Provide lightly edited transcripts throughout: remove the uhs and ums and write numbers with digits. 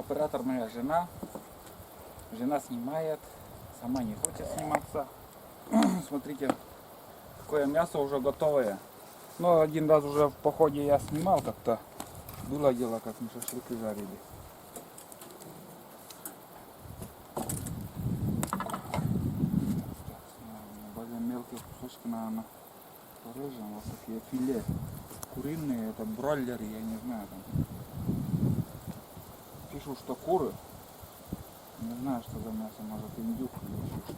Оператор моя жена. Жена снимает, сама не хочет сниматься. Смотрите, какое мясо уже готовое. Но один раз уже в походе я снимал как-то. Было дело, как мы шашлыки жарили. Более мелкие кусочки, наверное, порежем. Вот такие филе. Куриные, это бройлеры, я не знаю там. Пишу, что куры. Не знаю, что за мясо, может индюк или еще что.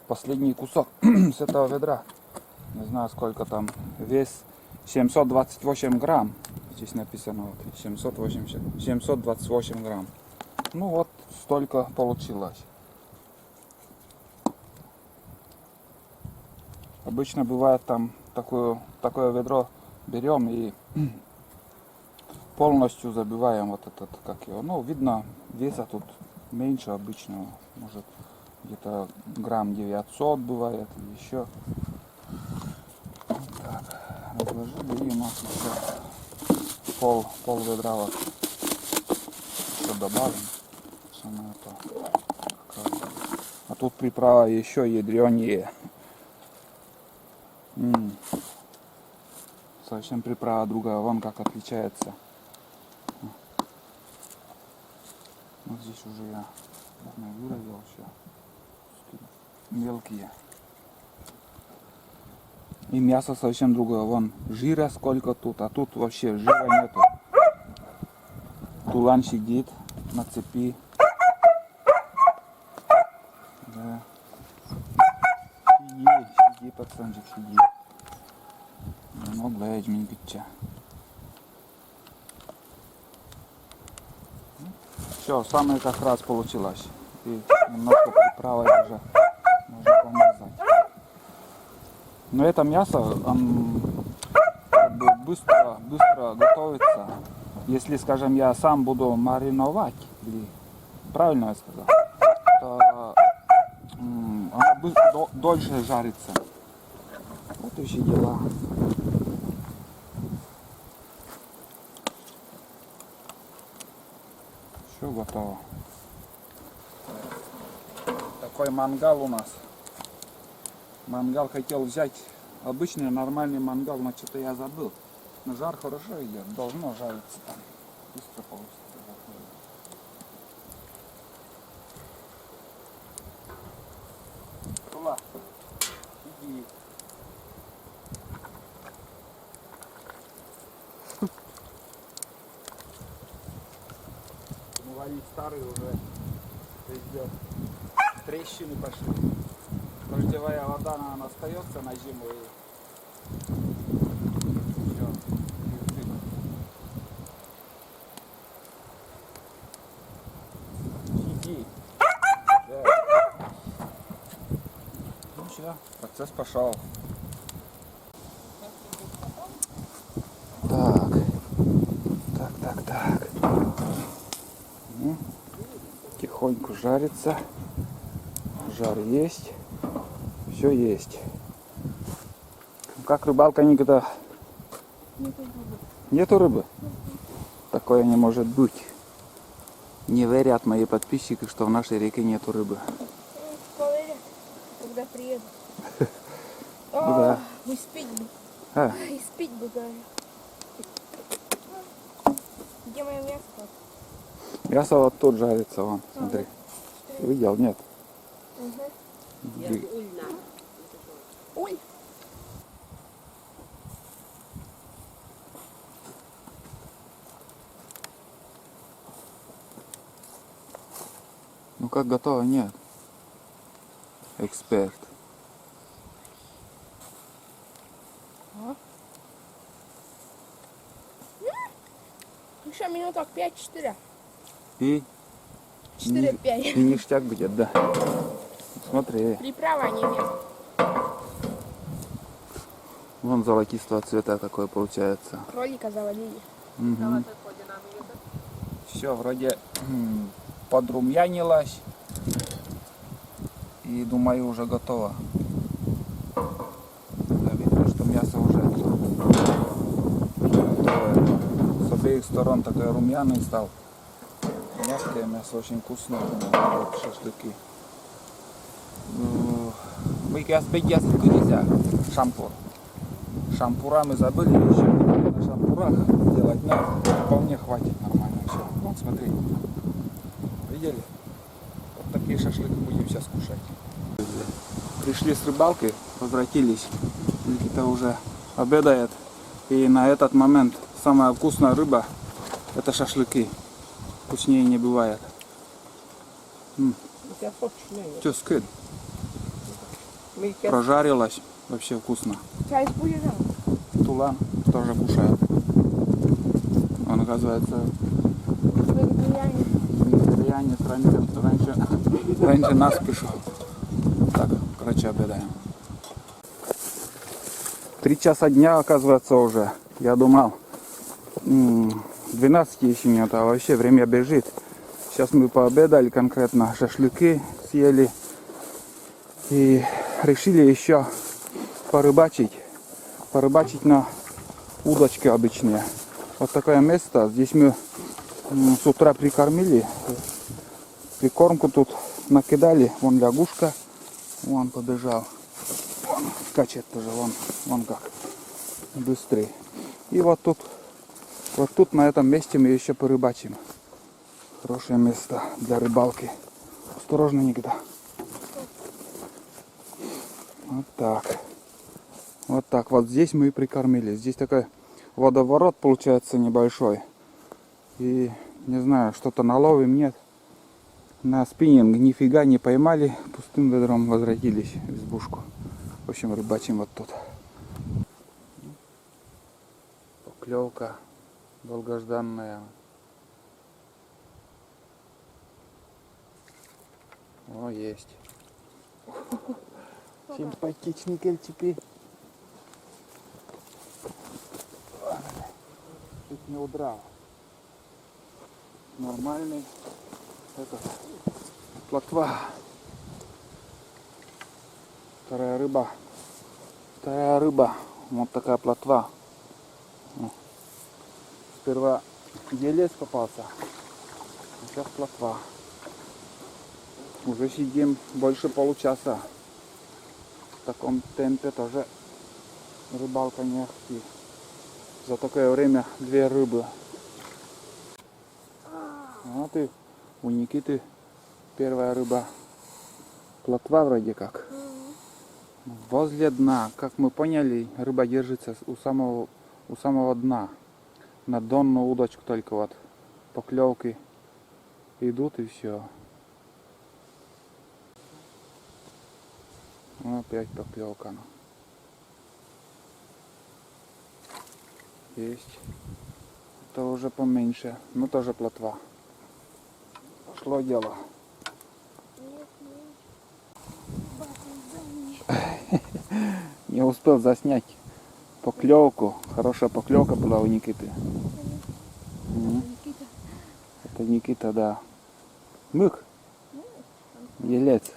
Последний кусок с этого ведра. Не знаю, сколько там. Вес 728 грамм. Здесь написано вот 728 грамм. Ну вот столько получилось. Обычно бывает там такое ведро берем и полностью забиваем вот этот, как его. Ну, видно, веса тут меньше обычного. Может, где-то грамм 900 бывает, или еще. Вот так. Разложили, и у нас еще пол ведра вот еще добавим. Самое то. А тут приправа еще ядренее. Совсем приправа другая, вон как отличается. Вот здесь уже я выразил все. Мелкие. И мясо совсем другое. Вон жира сколько тут, а тут вообще жира нету. Тулан сидит на цепи. Да. Сиди, пацанчик, сиди. Ну, глядь, мне пича. Все, самое как раз получилось. И немножко приправой даже можно помазать. Но это мясо как бы быстро готовится. Если, скажем, я сам буду мариновать, или правильно я сказал, то она дольше жарится. Вот и все дела. Все готово. Такой мангал у нас. Мангал хотел взять обычный нормальный мангал, но что-то я забыл. Но жар хорошо идет, должно жариться там. Быстро получится. Тула, иди. Валить старый уже идет. Трещины пошли. Дождевая вода, она остается на зиму и все. Сиди. Да. Ну все, процесс пошел. Так. Ну, тихонько жарится. Жар есть. Все есть. Как рыбалка никогда? Нету рыбы? Такое не может быть. Не верят мои подписчики, что в нашей реке нету рыбы. Поверят, когда приеду. Да. Мы спить бы. И спить бы, говорю. Где мое мясо? Мясо вот тут жарится, вон, смотри. Видел, нет? Ой. Ну как готово? Нет. Эксперт. Еще минуток 5-4. И 4-5. и ништяк будет, да. Смотри. Приправа не имеет. Вон золотистого цвета такое получается. Кролика завалили. Угу. Все, вроде подрумянилось. И думаю, уже готово. Да, видно, что мясо уже готовое. обеих сторон такой румяный стал. Мягкое мясо, очень вкусное. Вот шашлыки. Мы нельзя. Шампур. Шампура мы забыли еще. На шампурах делать, но вполне хватит нормально. Все. Вот смотри. Видели? Вот такие шашлыки будем сейчас кушать. Пришли с рыбалки, возвратились. Никита уже обедает. И на этот момент самая вкусная рыба — это шашлыки. Вкуснее не бывает. Just good. Прожарилась. Вообще вкусно. Чай будет, да? Тулан тоже кушает. Он, оказывается, вегетарианец, раньше нас пришел. Так, короче, обедаем. 3 часа дня, оказывается, уже. Я думал, 12 еще нет, а вообще время бежит. Сейчас мы пообедали конкретно, шашлыки съели. И решили еще порыбачить на удочке обычные. Вот такое место. Здесь мы с утра прикормили. Прикормку тут накидали. Вон лягушка. Вон побежал. Вон скачет тоже. Вон как. Быстрый. И вот тут на этом месте мы еще порыбачим. Хорошее место для рыбалки. Осторожно, никогда. Вот так. Вот так. Вот здесь мы и прикормили. Здесь такой водоворот получается небольшой. И не знаю, что-то наловим, нет. На спиннинг нифига не поймали. Пустым ведром возвратились в избушку. В общем, рыбачим вот тут. Поклевка долгожданная. О, есть. Симпатичный кельчики. Чуть не удрал. Нормальный. Это плотва. Вторая рыба. Вот такая плотва. Сперва елец попался. А сейчас плотва. Уже сидим больше получаса. В таком темпе тоже рыбалка не ахти. За такое время 2 рыбы. Вот и у Никиты первая рыба. Плотва вроде как. Возле дна. Как мы поняли, рыба держится у самого дна. На донную удочку только вот поклевки идут и все. Опять поклевка. Есть. Это уже поменьше. Но тоже плотва. Пошло дело. Не успел заснять поклевку. Хорошая поклевка была у Никиты. Это Никита, да. Мык. Елец.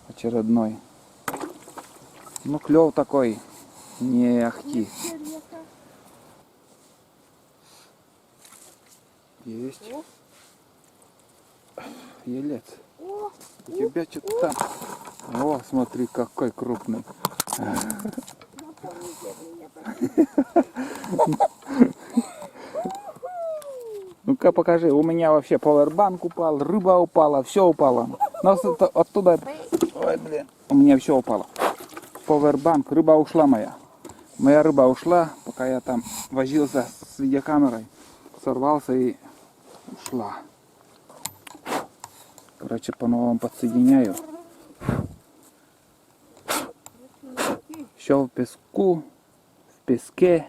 Очередной. Ну, клев такой. Не ахти. Есть. Елец. У тебя что-то там. О, смотри, какой крупный. Ну-ка покажи. У меня вообще пауэрбанк упал, рыба упала, все упало. Но оттуда... Ой, блин. У меня все упало. Пауэрбанк, рыба ушла моя. Моя рыба ушла, пока я там возился с видеокамерой. Сорвался и ушла. Короче, по-новому подсоединяю. Еще в песку, в песке.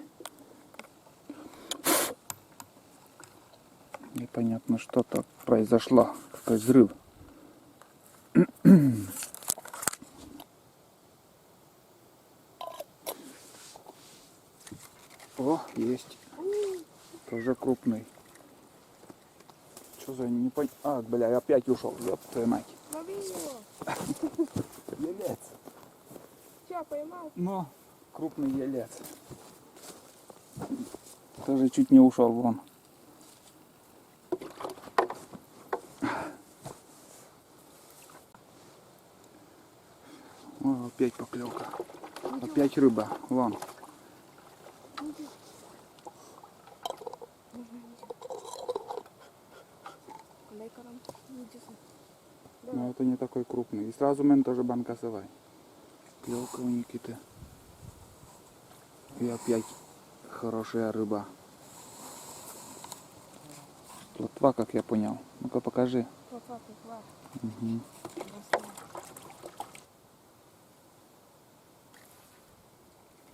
Непонятно, что-то произошло. Какой взрыв. О, есть. Тоже крупный. Что за непонятно? А, бля, опять ушел. Ёб твою мать. Лови его. Елец. Че, поймал? Но крупный елец. Тоже чуть не ушел вон. О, опять поклевка. Опять рыба. Вон. Но это не такой крупный. И сразу мен тоже банкасовай. Клевка у Никиты. И опять хорошая рыба. Плотва, как я понял. Ну-ка покажи. Угу.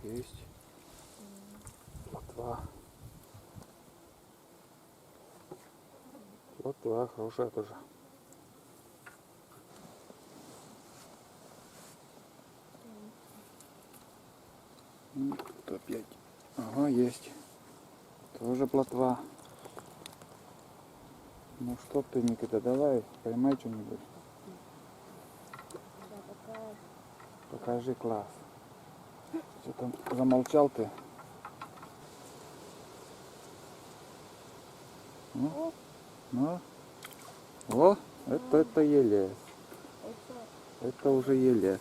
Есть. Плотва. Плотва хорошая тоже. Тут опять. Ага, есть. Тоже плотва. Ну что ты, Никита, давай, поймай что-нибудь. Покажи класс. Что там, замолчал ты? Ну, ну. О, это елец. Это уже елец.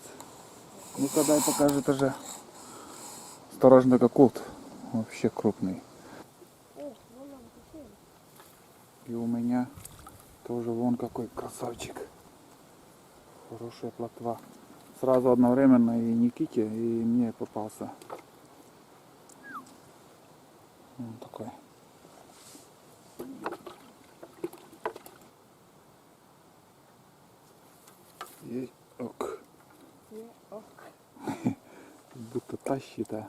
Ну-ка дай покажи тоже. Осторожно, как кот. Вообще крупный. И у меня тоже вон какой красавчик. Хорошая плотва. Сразу одновременно и Никите, и мне попался. Он такой. Есть. Ок. Будто тащит, а.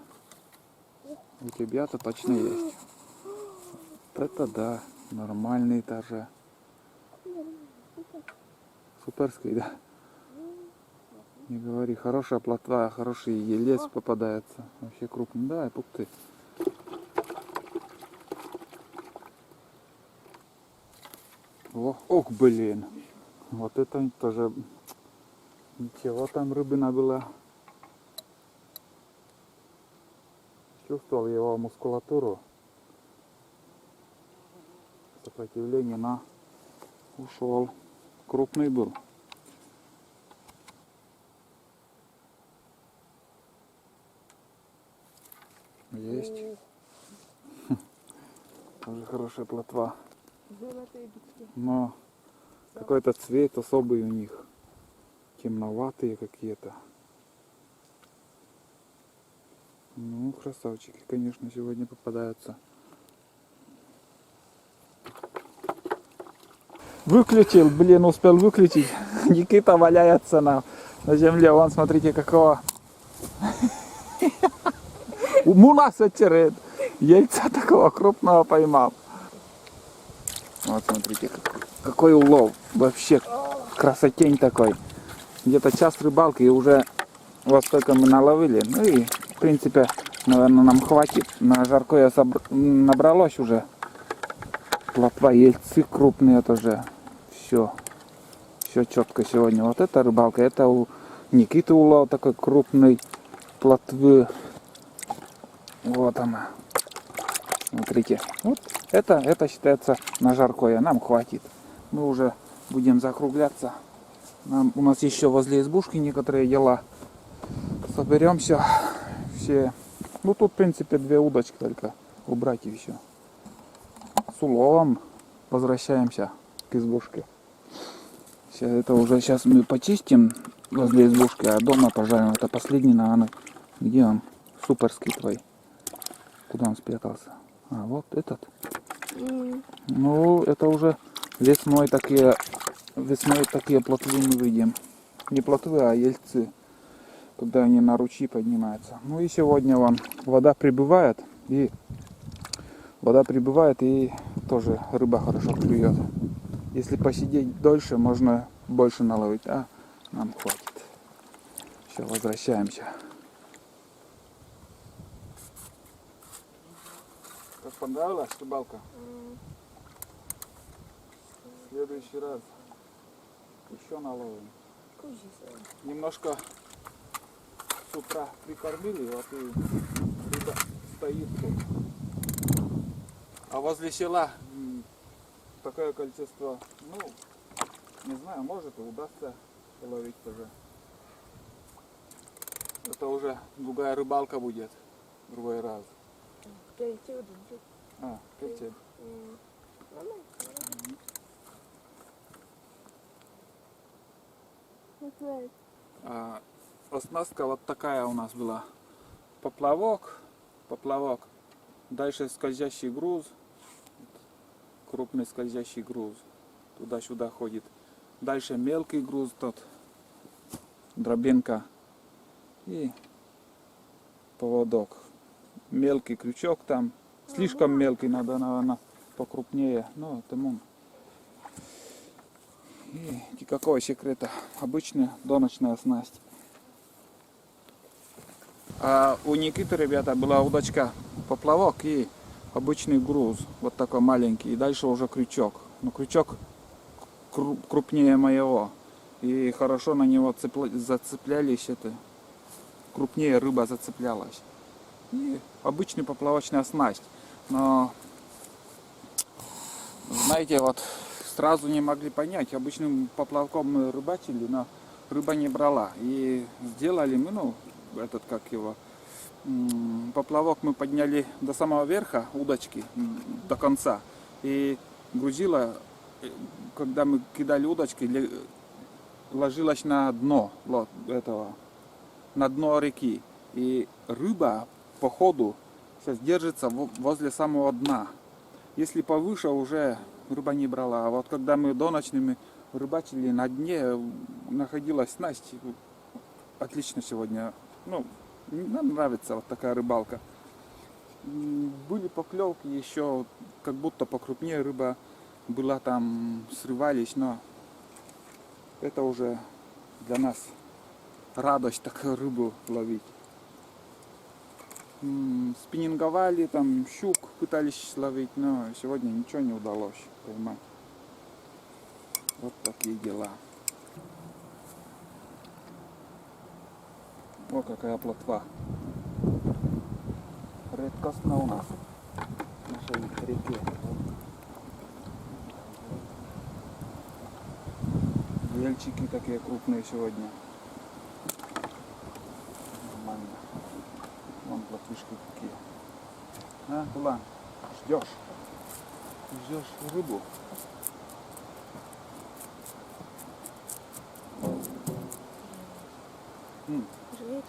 У тебя-то точно есть. Вот это да. Нормальный тоже. Суперский, да? Не говори, хорошая плотва, хороший елец попадается. Вообще крупный. Да, пук ты. О, ох, блин. Вот это тоже. Ничего там рыбина была. Чувствовал его мускулатуру. Сопротивление, на ушел. Крупный был. Есть. Тоже хорошая плотва. Но какой-то цвет особый у них. Темноватые какие-то. Ну, красавчики, конечно, сегодня попадаются. Выключил, блин, успел выключить. Никита валяется на земле. Вон, смотрите, какого. Мунас отерет. Яйца такого крупного поймал. Вот, смотрите, какой улов. Вообще красотень такой. Где-то час рыбалки и уже вот столько мы наловили. Ну и, в принципе, наверное, нам хватит. На жаркое набралось уже. Плотва, яйцы крупные тоже. Все четко сегодня. Вот это рыбалка. Это у Никиты улов такой крупный. Плотвы. Вот она. Смотрите. Вот это считается на жаркое. Нам хватит. Мы уже будем закругляться. У нас еще возле избушки некоторые дела. Соберемся все. Ну тут, в принципе, 2 удочки только убрать и все. С уловом возвращаемся к избушке. Сейчас мы почистим возле избушки, а дома пожарим. Это последний, наверное. Где он? Суперский твой. Куда он спрятался? А, вот этот. Ну, это уже весной такие плотвы мы видим. Не плотвы, а ельцы. Когда они на ручьи поднимаются. Ну и сегодня вон вода прибывает. И тоже рыба хорошо клюет. Если посидеть дольше, можно больше наловить. А нам хватит. Все, возвращаемся. Как понравилась рыбалка? В следующий раз еще наловим. Немножко с утра прикормили, вот и рыба стоит тут. А возле села такое количество, ну, не знаю, может и удастся ловить тоже. Это уже другая рыбалка будет, другой раз. А, кельче. Оснастка вот такая у нас была. Поплавок, дальше скользящий груз, крупный скользящий груз, туда-сюда ходит. Дальше мелкий груз тот, дробинка и поводок. Мелкий крючок там, слишком мелкий, надо, наверное, покрупнее, но тому. И никакого секрета, обычная доночная снасть. А у Никиты, ребята, была удочка поплавок и обычный груз, вот такой маленький, и дальше уже крючок. Но крючок крупнее моего, и хорошо на него зацеплялись, это крупнее рыба зацеплялась. И обычная поплавочная снасть. Но, знаете, вот сразу не могли понять, обычным поплавком мы рыбачили, но рыба не брала. И сделали мы, ну, этот, как его, поплавок мы подняли до самого верха удочки, до конца. И грузила, когда мы кидали удочки, ложилась на дно этого, на дно реки. И рыба по ходу сейчас держится возле самого дна. Если повыше, уже рыба не брала. А вот когда мы доночными рыбачили, на дне находилась снасть. Отлично сегодня. Ну, нам нравится вот такая рыбалка. Были поклевки еще, как будто покрупнее рыба была там, срывались, но это уже для нас радость такую рыбу ловить. Спиннинговали, там щук пытались ловить, но сегодня ничего не удалось поймать. Вот такие дела. О, какая плотва. Редкостно у нас в нашей реке. Вельчики такие крупные сегодня. Нормально. Вон плотвишки какие. А, Тулан, ждешь? Ждешь рыбу? Жалеть.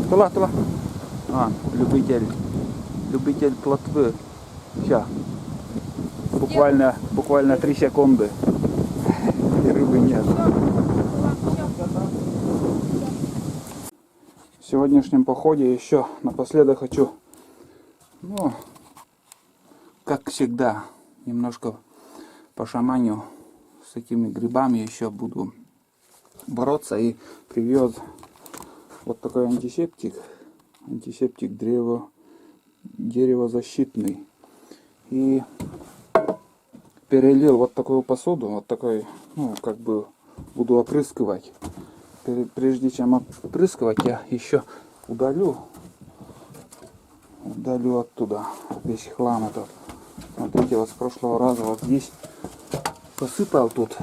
Тула. А, любитель плотвы. Сейчас. Буквально 3 секунды. И рыбы нет. В сегодняшнем походе еще напоследок хочу, ну, как всегда, немножко по шаманю с этими грибами еще буду бороться. И привез вот такой антисептик деревозащитный. И перелил вот такую посуду, вот такой, ну, как бы буду опрыскивать. Прежде чем опрыскивать, я еще удалю оттуда весь хлам этот. Смотрите, вот с прошлого раза вот здесь посыпал тут,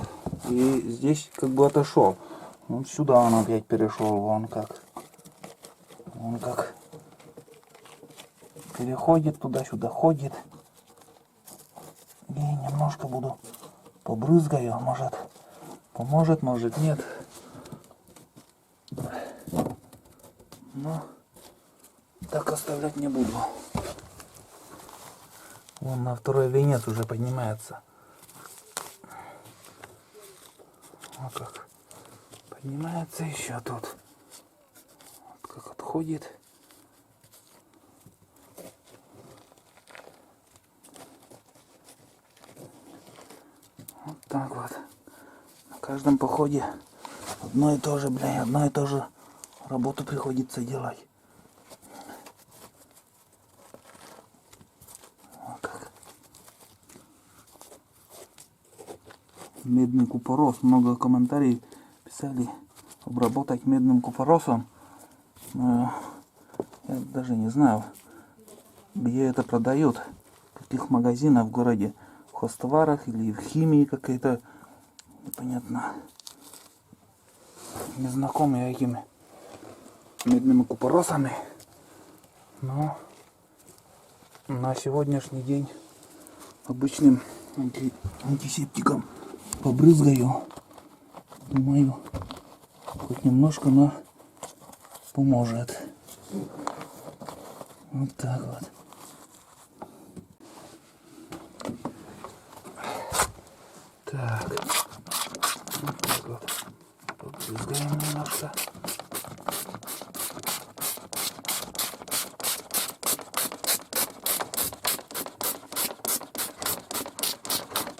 и здесь как бы отошел. Вот сюда он опять перешел, вон как переходит туда-сюда, ходит. И немножко буду побрызгаю, может поможет, может нет. Но так оставлять не буду. Вон на второй венец уже поднимается. Вот как поднимается еще тут. Вот как отходит. Так вот. На каждом походе одно и то же, блядь, одно и то же работу приходится делать. Вот как. Медный купорос. Много комментариев писали обработать медным купоросом. Но я даже не знаю, где это продают. В каких магазинах в городе. В хозтоварах или в химии какой-то. Непонятно. Не знаком я этими медными купоросами. Но на сегодняшний день обычным антисептиком побрызгаю. Думаю, хоть немножко, но поможет. Вот так вот. Так. Вот так вот. Побрызгаем немножко.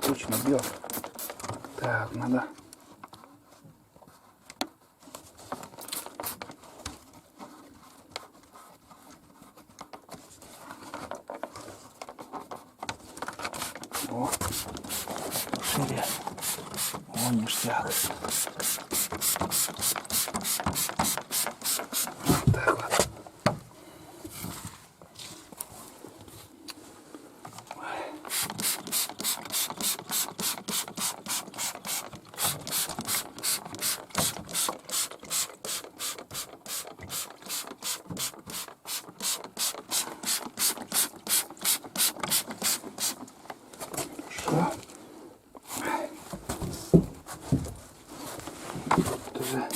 Точно бьет. Так, надо. О, шире. О, ништяк. Вот так вот. Хорошо. Тоже.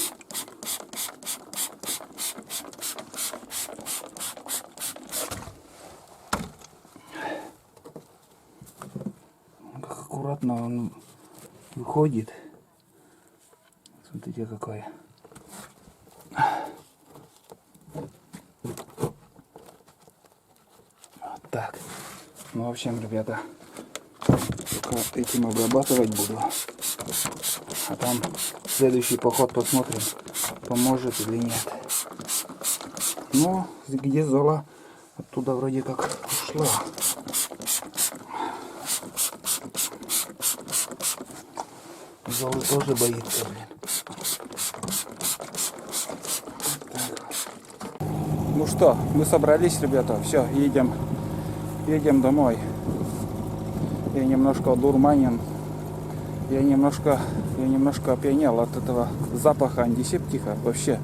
Как аккуратно он выходит. Смотрите, какой. Вот так. Ну, в общем, ребята, только этим обрабатывать буду. А там следующий поход посмотрим, поможет или нет. Ну, где зола, оттуда вроде как ушла. Золы тоже боится, блин. Ну что, мы собрались, ребята, все, едем домой. Я немножко одурманен. Я немножко опьянел от этого запаха антисептика. Вообще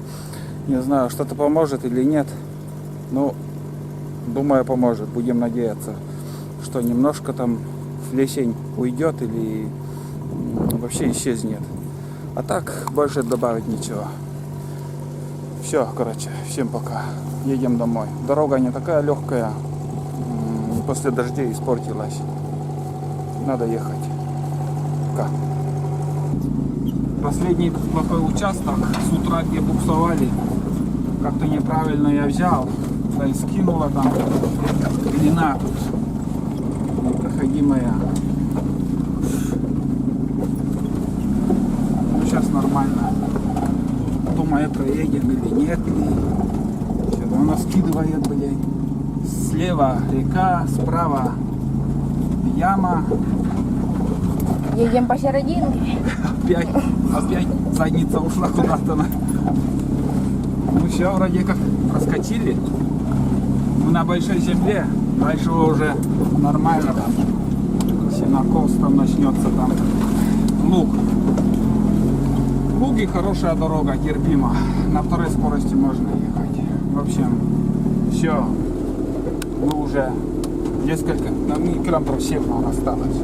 не знаю, что-то поможет или нет. Ну, думаю, поможет. Будем надеяться, что немножко там плесень уйдет или вообще исчезнет. А так больше добавить ничего. Все, короче, всем пока. Едем домой. Дорога не такая легкая. После дождей испортилась. Надо ехать. Пока. Последний плохой участок. С утра где буксовали. Как-то неправильно я взял. Да и скинула там. Длина тут непроходимая. Сейчас нормально. Думаю, проедем или нет. Все равно скидывает, блядь. Слева река, справа яма. Едем посерединке. Опять задница ушла куда-то. Ну все, вроде как проскочили. Мы на большой земле. Дальше уже нормально там. Сенокос там начнется там. Луг. Луги, хорошая дорога, терпимо. На второй скорости можно ехать. В общем, все. Мы уже несколько километров 7 нам осталось.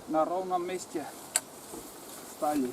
На ровном месте стали.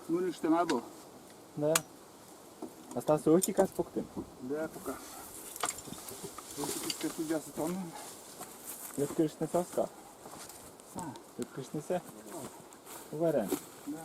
Ну лиш ти набув. Да. Осталось його тільки спокти. Да, пока. Ти суддя затону. Відкриш не соска. Відкриш не все. Уверен. Да.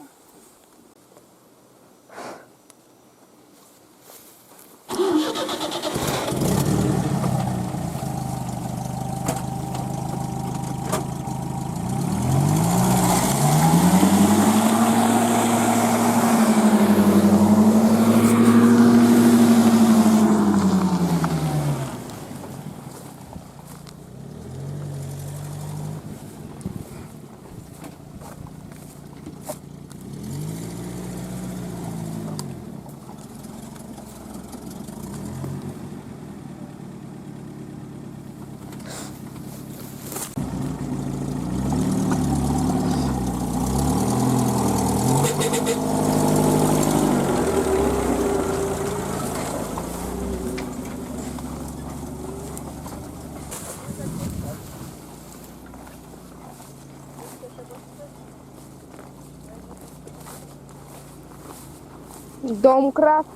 Домкрат.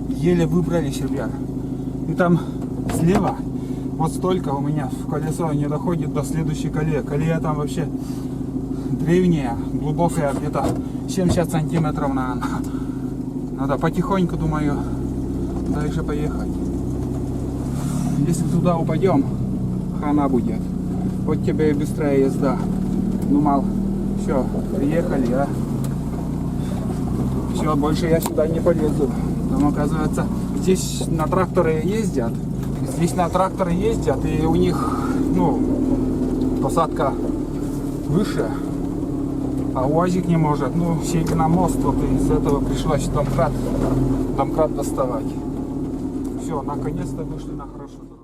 Еле выбрались, ребят. И там слева вот столько у меня в колесо не доходит до следующей колеи. Колея там вообще древняя, глубокая, где-то 70 сантиметров, наверное. Надо потихоньку, думаю, дальше поехать. Если туда упадем, хана будет. Вот тебе и быстрая езда. Думал, все, приехали, а? Все, больше я сюда не полезу. Там, оказывается, здесь на тракторы ездят. Здесь на тракторы ездят, и у них, ну, посадка выше, а УАЗик не может. Ну, сели на мост, вот из этого пришлось домкрат доставать. Все, наконец-то вышли на хорошую дорогу.